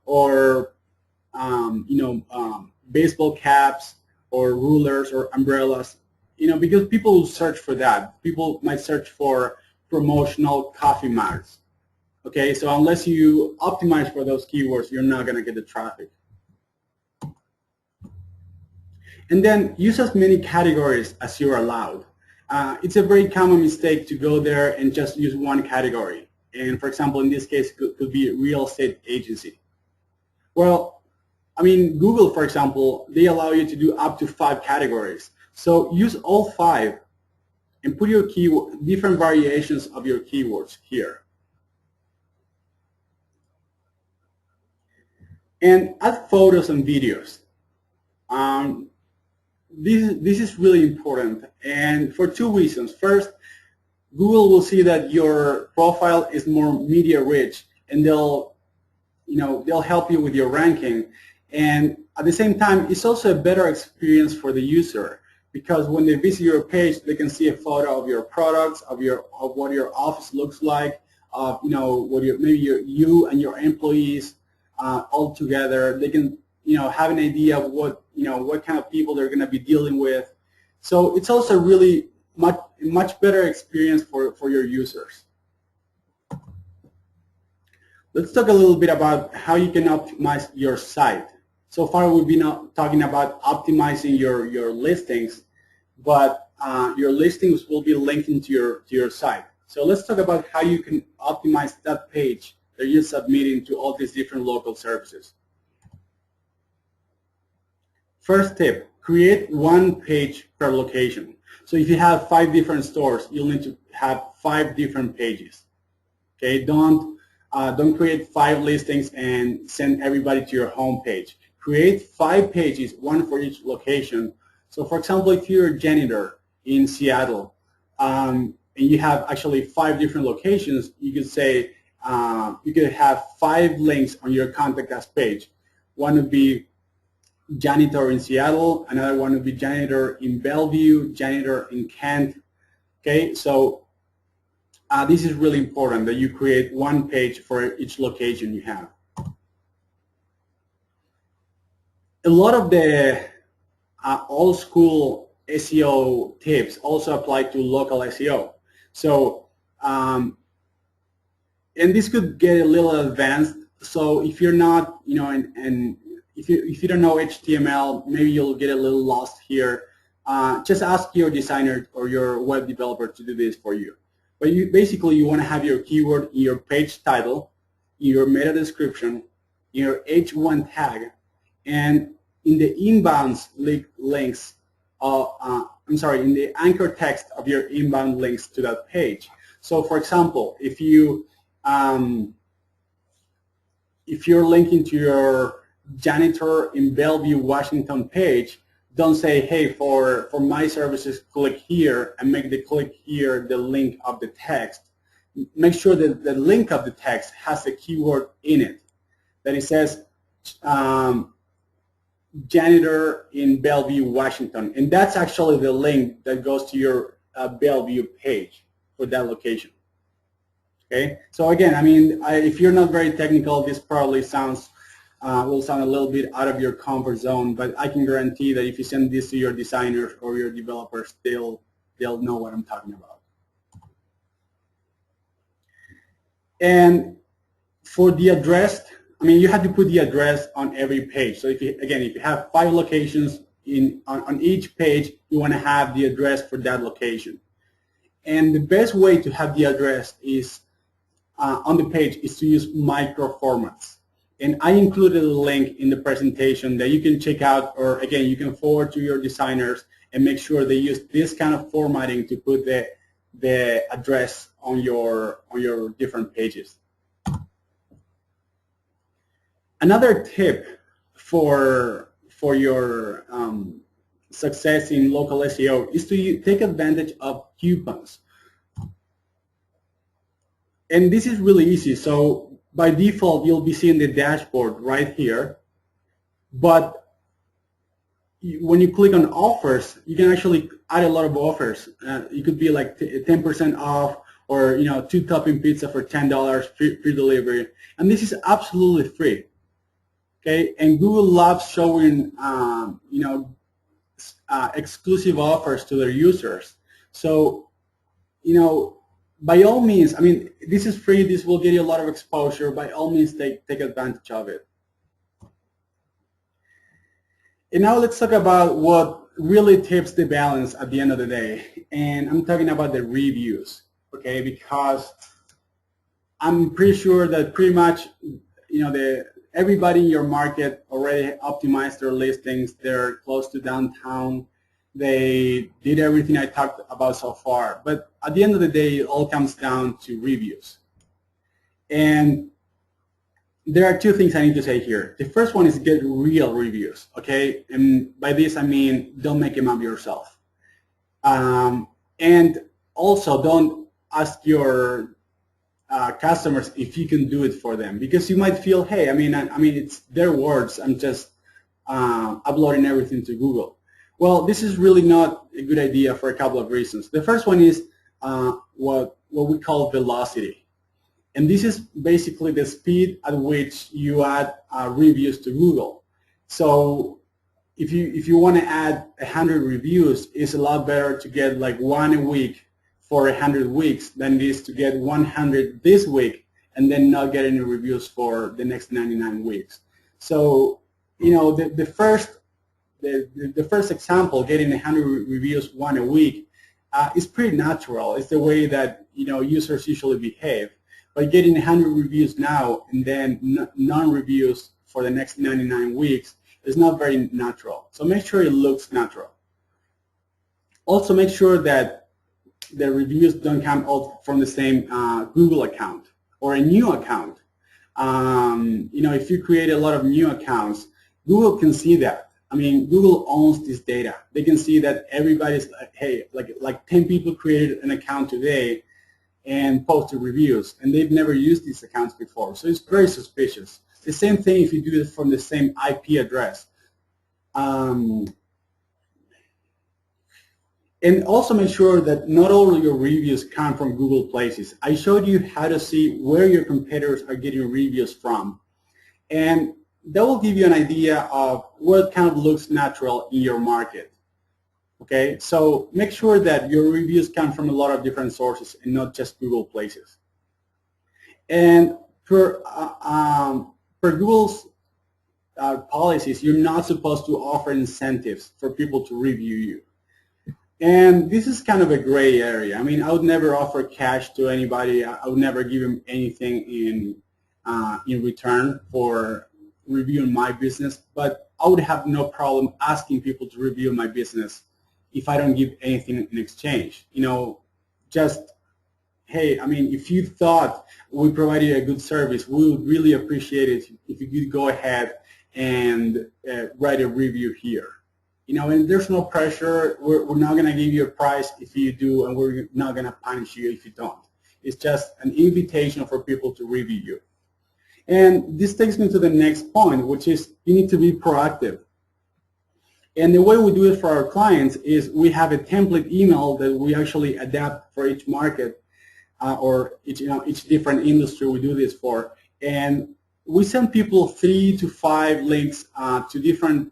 or baseball caps or rulers or umbrellas, because people will search for that. People might search for promotional coffee mugs. Okay, so unless you optimize for those keywords, you're not going to get the traffic. And then use as many categories as you're allowed. It's a very common mistake to go there and just use one category. And for example, in this case, could be real estate agency. Well, I mean, Google, for example, they allow you to do up to 5 categories. So use all 5 and put your different variations of your keywords here. And add photos and videos. This is really important, and for 2 reasons. First, Google will see that your profile is more media rich, and they'll help you with your ranking. And at the same time, it's also a better experience for the user, because when they visit your page, they can see a photo of your products, of what your office looks like, of maybe you and your employees all together. They can have an idea of what kind of people they're going to be dealing with. So it's also really much better experience for your users. Let's talk a little bit about how you can optimize your site. So far we've been talking about optimizing your listings, but your listings will be linking to your site. So let's talk about how you can optimize that page that you're submitting to all these different local services. First tip, create one page per location. So if you have 5 different stores, you'll need to have 5 different pages. Okay, don't create 5 listings and send everybody to your home page. Create 5 pages, one for each location. So for example, if you're a janitor in Seattle, and you have actually 5 different locations, you could say, you could have 5 links on your contact us page. One would be janitor in Seattle, another one would be janitor in Bellevue, janitor in Kent. Okay, so this is really important that you create one page for each location you have. A lot of the old school SEO tips also apply to local SEO. So, and this could get a little advanced. So if you're not, if you don't know HTML, maybe you'll get a little lost here. Just ask your designer or your web developer to do this for you. But basically you want to have your keyword in your page title, your meta description, your H1 tag, and in the inbound links, in the anchor text of your inbound links to that page. So for example, if you're linking to your janitor in Bellevue, Washington page, don't say, hey, for my services, click here, and make the click here the link of the text. Make sure that the link of the text has a keyword in it, that it says janitor in Bellevue, Washington. And that's actually the link that goes to your Bellevue page for that location. Okay, so again, I mean, if you're not very technical, this probably will sound a little bit out of your comfort zone, but I can guarantee that if you send this to your designers or your developers, they'll know what I'm talking about. And for the address, I mean, you have to put the address on every page. So if you have 5 locations on each page, you want to have the address for that location. And the best way to have the address is on the page is to use micro formats. And I included a link in the presentation that you can check out, or again, you can forward to your designers and make sure they use this kind of formatting to put the address on your different pages. Another tip for your success in local SEO is to take advantage of coupons. And this is really easy. So by default, you'll be seeing the dashboard right here. But when you click on offers, you can actually add a lot of offers. It could be like 10% off, or 2 topping pizza for $10, free delivery. And this is absolutely free. Okay, and Google loves showing exclusive offers to their users. So by all means, I mean, this is free. This will get you a lot of exposure. By all means, take advantage of it. And now let's talk about what really tips the balance at the end of the day. And I'm talking about the reviews, okay? Because I'm pretty sure that pretty much, everybody in your market already optimized their listings. They're close to downtown. They did everything I talked about so far. But at the end of the day, it all comes down to reviews. And there are two things I need to say here. The first one is get real reviews, okay? And by this I mean don't make them up yourself. And also don't ask your customers if you can do it for them, because you might feel, hey, I mean it's their words. I'm just uploading everything to Google. Well, this is really not a good idea for a couple of reasons. The first one is what we call velocity. And this is basically the speed at which you add reviews to Google. So if you want to add 100 reviews, it's a lot better to get like one a week for 100 weeks than it is to get 100 this week and then not get any reviews for the next 99 weeks. So the first example, getting 100 reviews one a week, is pretty natural. It's the way that users usually behave. But getting 100 reviews now and then non-reviews for the next 99 weeks is not very natural. So make sure it looks natural. Also make sure that the reviews don't come out from the same Google account or a new account. If you create a lot of new accounts, Google can see that. I mean, Google owns this data. They can see that everybody's like, hey, like 10 people created an account today and posted reviews, and they've never used these accounts before. So it's very suspicious. The same thing if you do it from the same IP address. And also make sure that not all your reviews come from Google Places. I showed you how to see where your competitors are getting reviews from. And that will give you an idea of what kind of looks natural in your market. Okay, so make sure that your reviews come from a lot of different sources and not just Google Places. And per Google's policies, you're not supposed to offer incentives for people to review you. And this is kind of a gray area. I mean, I would never offer cash to anybody. I would never give them anything in return for reviewing my business. But I would have no problem asking people to review my business if I don't give anything in exchange. Just, hey, I mean, if you thought we provided a good service, we would really appreciate it if you could go ahead and write a review here. And there's no pressure. We're not going to give you a price if you do, and we're not going to punish you if you don't. It's just an invitation for people to review you. And this takes me to the next point, which is you need to be proactive. And the way we do it for our clients is we have a template email that we actually adapt for each market or each different industry we do this for. And we send people 3 to 5 links to different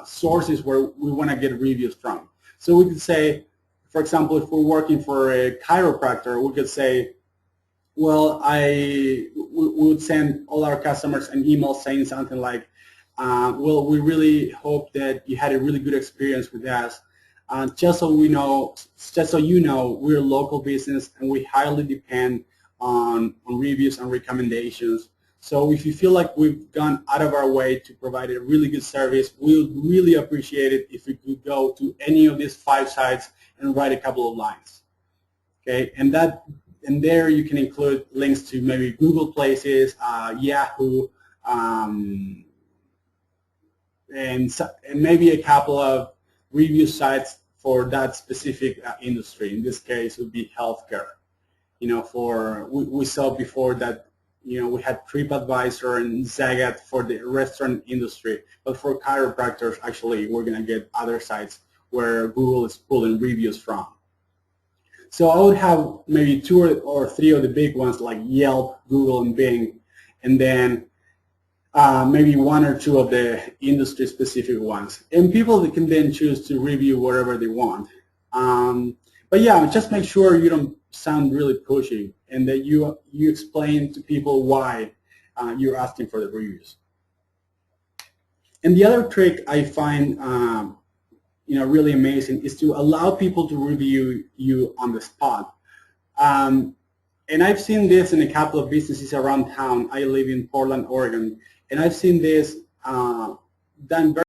sources where we want to get reviews from. So we could say, for example, if we're working for a chiropractor, we could say, well, we would send all our customers an email saying something like, well, we really hope that you had a really good experience with us. Just so you know, we're a local business and we highly depend on reviews and recommendations. So if you feel like we've gone out of our way to provide a really good service, we would really appreciate it if you could go to any of these 5 sites and write a couple of lines. Okay, and there you can include links to maybe Google Places, Yahoo, and maybe a couple of review sites for that specific industry. In this case, it would be healthcare. We saw before that we had TripAdvisor and Zagat for the restaurant industry, but for chiropractors, actually, we're going to get other sites where Google is pulling reviews from. So I would have maybe 2 or 3 of the big ones like Yelp, Google, and Bing, and then maybe one or two of the industry-specific ones. And people can then choose to review whatever they want. But yeah, just make sure you don't sound really pushy and that you explain to people why you're asking for the reviews. And the other trick I find really amazing is to allow people to review you on the spot. And I've seen this in a couple of businesses around town. I live in Portland, Oregon, and I've seen this done very